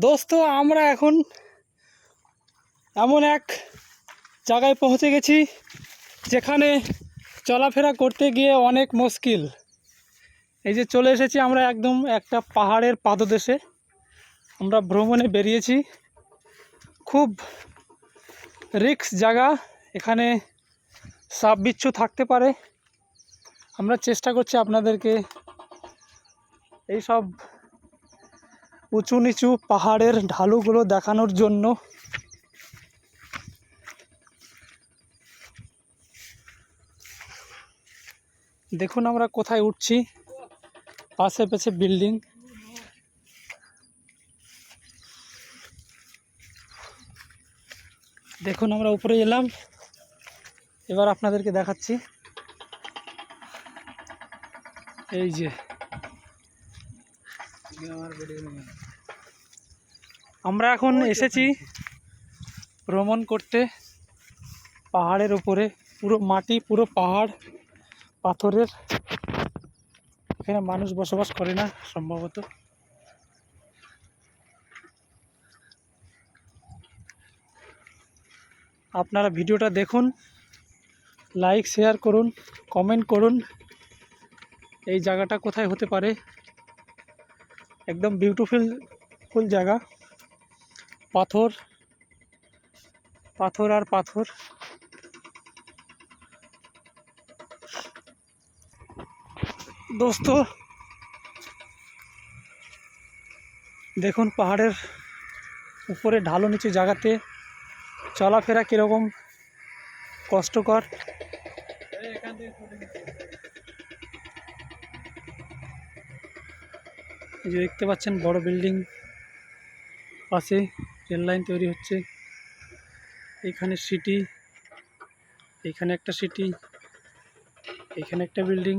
দোস্ত আমরা এখন এমন এক জায়গায় পৌঁছে গেছি যেখানে চলাফেরা করতে গিয়ে অনেক মুশকিল। এই যে চলে এসেছি আমরা একদম একটা পাহাড়ের পাদদেশে। আমরা ভ্রমণে বেরিয়েছি, খুব রিস্ক জায়গা, এখানে সাপ বিচ্ছু থাকতে পারে। আমরা চেষ্টা করছি আপনাদেরকে এই সব উঁচু নিচু পাহাড়ের ঢালুগুলো দেখানোর জন্য। দেখুন আমরা কোথায় উঠছি, পাশে পাশে বিল্ডিং। দেখুন আমরা উপরে এলাম, এবার আপনাদেরকে দেখাচ্ছি। এই যে আমরা এখন এসেছি ভ্রমণ করতে পাহাড়ের উপরে। পুরো মাটি, পুরো পাহাড় পাথরের। এখানে মানুষ বসবাস করে না সম্ভবত। আপনারা ভিডিওটা দেখুন, লাইক শেয়ার করুন, কমেন্ট করুন এই জায়গাটা কোথায় হতে পারে। একদম বিউটিফুল জায়গা, পাথর পাথর আর পাথর। দোস্ত দেখুন পাহাড়ের উপরে ঢালু নিচু জায়গাতে চলাফেরা কীরকম কষ্টকর। এই যে দেখতে পাচ্ছেন বড় বিল্ডিং, পাশে রেল লাইন তৈরি হচ্ছে। এখানে সিটি, এখানে একটা সিটি, এখানে একটা বিল্ডিং।